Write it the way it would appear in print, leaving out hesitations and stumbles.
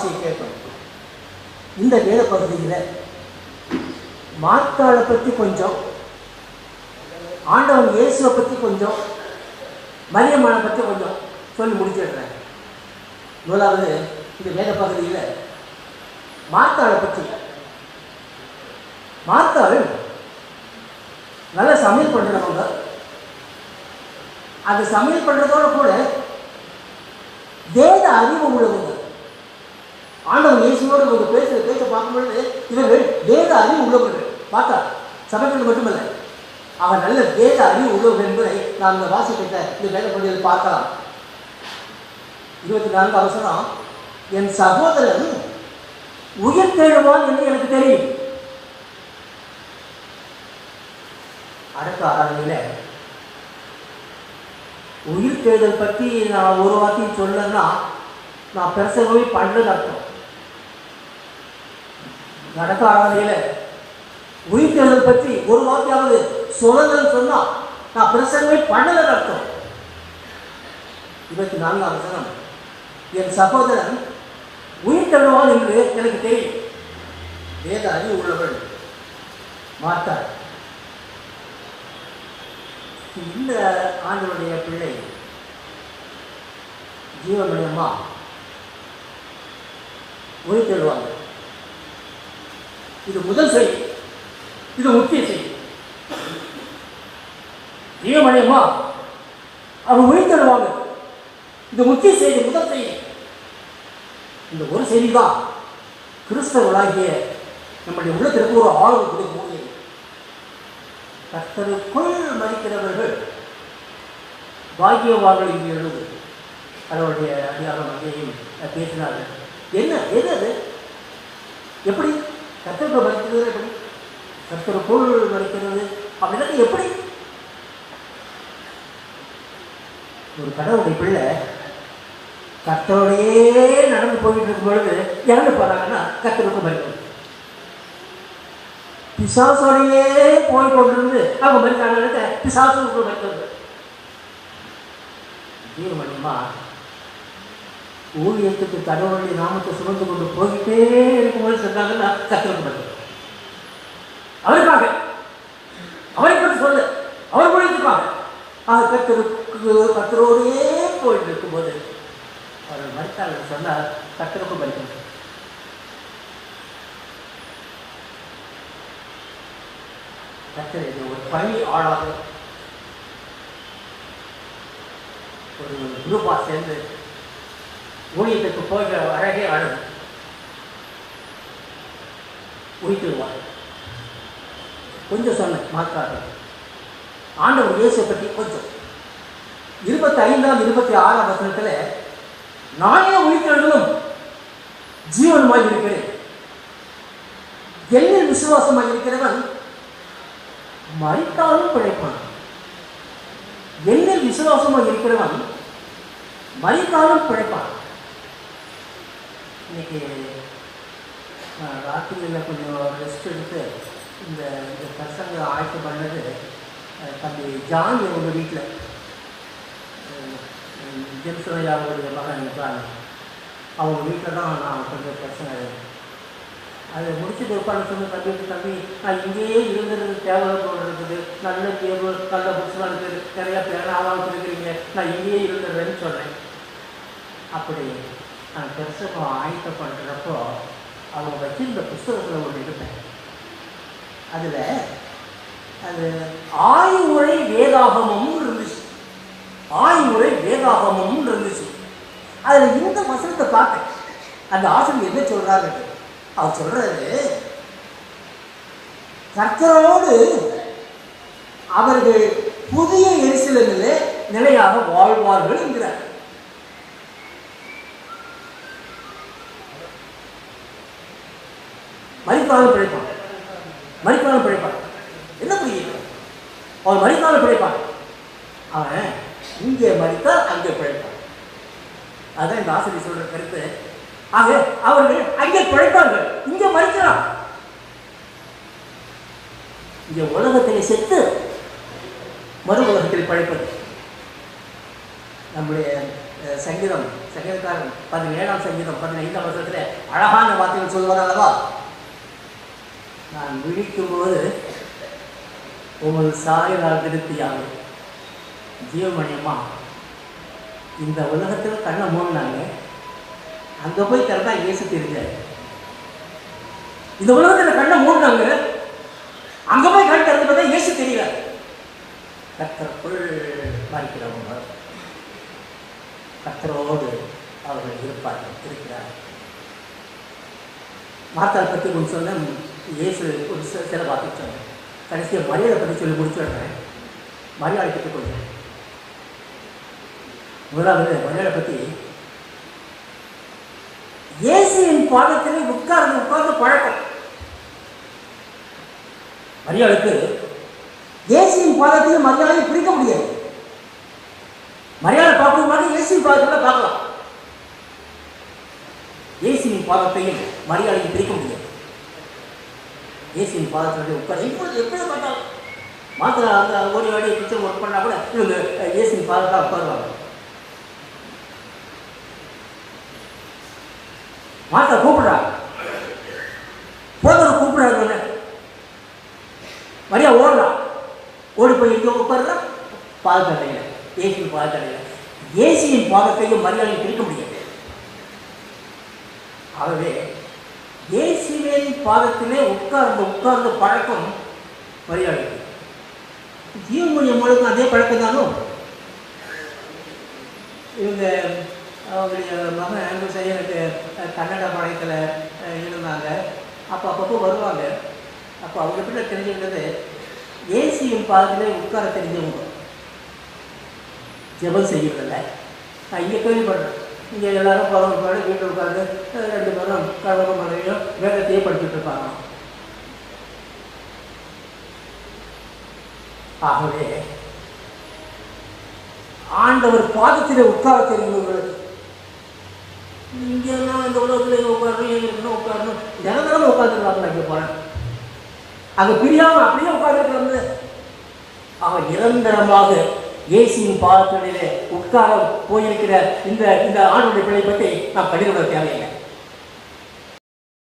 வாசியை கேட்கணும். இந்த வேத பகுதியில் மார்த்தாளை பற்றி கொஞ்சம், ஆண்டவன் இயேசுவை பற்றி கொஞ்சம், மரியம்மாளை பற்றி கொஞ்சம் சொல்லி முடிச்சிடுறேன். முதலாவது இந்த வேத பகுதியில் மார்த்தாளை பற்றி. மார்த்தாள் நல்ல சமையல் பண்ணுறவங்க. அது சமையல் பண்ணுறதோட கூட வேத அறிவு உள்ளவங்க. ஆண்டவன் இயேசுவோடு இவங்க பேச பார்க்கும்பொழுது இவர்கள் வேத அறிவு உள்ளவர்கள். பார்த்தா சமைக்கிறது மட்டுமல்ல, அவன் நல்ல வேத அறிவு உள்ளவர்கள் என்பதை நாம் இந்த வாசிக்கிட்ட இந்த வேத பகுதியில் பார்க்கலாம். 24 அவசரம், என் சகோதரன் உயிர் தேடுவான் என்று எனக்கு தெரியும். அடக்க ஆராதனையில் உயிர் தேடல் பற்றி நான் ஒரு வார்த்தையும் சொல்லலைன்னா நான் பிரசங்கமே பண்ணுறது அர்த்தம். நடக்க ஆராதனையில் உயிர் தேடல் பற்றி ஒரு வார்த்தையாவது சொல்லலன்னு சொன்னால் நான் பிரசங்கமே பண்ணலன்னு அர்த்தம். 24 அவசரம், என் சகோதரன் உயிர் தேடுவான் என்று எனக்கு தெரியும். வேத அறிவு உள்ளவள் மாட்டார். இந்த ஆண்டவருடைய பிள்ளை ஜீவமணியம்மா உயிர் தேடுவாங்க. இது முதல் செய்தி, இது முக்கிய செய்தி. ஜீவமணியம்மா அவங்க உயிர் தேடுவாங்க. இது முக்கிய செய்தி, முதல் செய்தி. இந்த ஒரு செய்தி தான் கிறிஸ்தவர்களாகிய நம்முடைய உள்ளத்திற்கு ஒரு ஆளுநர் கொடுக்கக்கூடிய கர்த்தருக்குள் மதிக்கிறவர்கள் பாக்கியவான்கள் இங்கே எழுது. அதனுடைய அதிகாரம் அங்கேயும் பேசினார்கள். என்ன எது அது? எப்படி கர்த்தருக்குள் மதிக்கிறது? எப்படி கர்த்தருக்குள் மதிக்கிறது அப்படின்னா எப்படி? ஒரு கடவுளுடைய பிள்ளை கர்த்தரோடையே நடந்து போயிட்டு இருக்கும் பொழுது இறந்து போறாங்கன்னா கர்த்தருக்குள் மதிக்கிறது. பிசாசோடையே போய் கொண்டிருந்து அவங்க மதிக்காங்க, பிசாசுக்குள் மதிக்கிறது. ஜீவமணியம்மா ஊழியத்துக்கு கடவுளுடைய நாமத்தை சுமந்து கொண்டு போயிட்டே இருக்கும்போது சொன்னாங்கன்னா கர்த்தருக்கு மதிக்கிறது. அவருக்காக அவரை பற்றி சொல்ல அவர் மொழித்துக்காக கர்த்தரோடையே போயிட்டு இருக்கும்போது அவர் மதித்தார்கள் சொன்னால் கர்த்தருக்கு மதிக்கிறது. கர்த்தர் இது ஒரு பணி ஆளாக ஒரு குரூப்பாக சேர்ந்து ஊழியத்துக்கு போகிற அழகே அழகு உயிர்த்துவார். கொஞ்சம் சொன்னேன் மாற்றாக ஆண்டவர் இயேசுவை பற்றி கொஞ்சம். 25ஆம் 26ஆம் வசனத்தில் நானே உயிர்த்தெழுதலும் ஜீவனுமாய் இருக்கிறேன், என்னில் விசுவாசமாய் இருக்கிறவன் மரித்தாலும் பிழைப்பான். என்னில் விசுவாசமாக இருக்கிறவன் மரித்தாலும் பிழைப்பான். இன்னைக்கு ராத்திரியில் கொஞ்சம் ரெஸ்ட் எடுத்து இந்த பிரசங்க ஆய்வு பண்ணது தம்பி ஜான் அவங்க வீட்டில் ஜெம்சனையாவுடைய மகன் ஜான் அவங்க வீட்டில் தான் நான் கொஞ்சம் பிரச்சனை. அதை முடிச்சுட்டு உட்காந்து சொன்ன தம்பி நான் இங்கேயே இருந்தது தேவை போல் இருக்குது, நல்ல தேர்வு நல்ல புக்ஸ்லாம் இருக்குது, நிறையா பேராக இருக்கிறீங்க, நான் இங்கேயே இருந்துடுறேன்னு சொன்னேன். அப்படி நான் பிரசங்கம் ஆயத்தம் பண்ணுறப்போ அவங்க வச்சிருந்த புஸ்தகத்தில் ஒன்று இருப்பேன். அதில் அது ஆய்வுரை வேதாகமும் இருந்துச்சு. ஆய்வுரை வேதாகமும் இருந்துச்சு. அதில் இந்த வசனத்தை பார்த்தேன். அந்த ஆசிரியர் என்ன சொல்கிறாரு? அவர் சொல்றாரு, கர்த்தரோடு அவர்கள் புதிய எருசலேமிலே நிலையாக வாழ்வார்கள் என்கிறார். மரித்தாலும் பிழைப்பான், மரித்தாலும் பிழைப்பான். என்ன புரியுது? அவன் மரித்தாலும் பிழைப்பான். அவன் இங்கே மரித்தால் அங்கே பிழைப்பான். அதான் இந்த ஆசிரியர் சொல்ற கருத்து. ஆக அவர்கள் அங்கே பிழைப்பார்கள், இங்கே மரிக்கிறான். இங்கே உலகத்திலே செத்து மறு உலகத்தில் பிழைப்பது. நம்முடைய சங்கீதக்காரன் 17ஆம் சங்கீதம் 15ஆம் வசனத்தில் அழகான வார்த்தைகள் சொல்வார் அல்லவா, நான் விழிக்கும்போது உங்கள் சாயலால் திருப்தியாக ஜீவமணியம்மா இந்த உலகத்தில் கண்ணை மூடினாங்க, அங்கே போய் திறந்தா இயேசு தெரிஞ்சார். இந்த உலகத்தில் கண்ணை மூடினாங்க, அங்கே போய் கண் திறந்து பார்த்தா இயேசு தெரியல. கர்த்தருக்குள் மறைக்கிறவங்க கர்த்தரோடு அவர்கள் இருக்கிறார். மார்த்தாள் பற்றி கொஞ்சம் சொன்ன, இயேசு ஒரு சில வார்த்தை சொன்னேன். கடைசியாக மரியாதை பற்றி சொல்லி முடிச்சுடுறேன். மரியாதை பற்றி கொஞ்சம். முதலாவது மரியாதை பற்றி, இயேசுவின் பாதத்தில் உட்கார்ந்து பழக்கம். மரியாதைக்கு இயேசுவின் பாதத்தில் மரியாதையை பிரிக்க முடியாது. மரியாதை பார்க்கும் மாதிரி இயேசுவின் பாதத்தில் பார்க்கலாம். இயேசுவின் பாதத்தையும் மரியாதையும் பிரிக்க முடியாது. இயேசுவின் பாதத்தில் உட்கார் எப்படி பார்த்தாலும் மாத்திர அந்த ஓடி வாடி கிச்சன் ஒர்க் பண்ணால் கூட இவங்க இயேசுவின் பாதத்தான் உட்காருவாங்க. மாத்திர கூப்பிடுறாங்க, போதவர் கூப்பிடுறாங்க, மரியா ஓடலாம், ஓடி போய் எங்கே உட்காருலாம், பாதத்தடையில், இயேசுவின் பாதத்தடையில். இயேசுவின் பாதத்தையும் மரியாதையும் பிரிக்க முடியாது. ஆகவே இயேசுவின் பாதத்திலே உட்கார்ந்து பழக்கம் மரியாதை. ஜீவமொழி அம்மாளுக்கும் அதே பழக்கம் தானும். இவங்க அவங்களுடைய மகன் ஆங்கிள் எனக்கு கன்னட பாளையத்தில் இருந்தாங்க. அப்பப்போ வருவாங்க. அப்போ அவங்க பிள்ளை தெரிஞ்சுக்கிட்டது, இயேசுவின் பாதத்திலே உட்கார தெரிஞ்சவங்க ஜெபம் செய்யறதில்லை. நான் இங்கே கேள்விப்படுறேன். இங்கே எல்லாரும் பரவாயில்ல வீட்டில் உட்காந்து 2 பேரும் கழகம் மனைவியும் வேதத்தையே படிச்சுட்டு இருப்பாங்க. ஆகவே ஆண்டவர் பாதத்தில் உட்கார தெரிந்தவர்கள் இங்கெல்லாம் இந்த உலகத்தில் உட்காரணும், எங்களுக்கு உட்காரணும், தினந்தரம் உட்காந்துருக்காங்க. இங்கே போகிறேன் அங்கே பிரியாமல் அப்படியே உட்காந்துருக்காங்க. அவன் நிரந்தரமாக இயேசுவின் பாதத்திலே உட்கார போயிருக்கிற இந்த ஆண்டுடைய பிள்ளை பற்றி நாம் கடிதம் தேவையில்லை.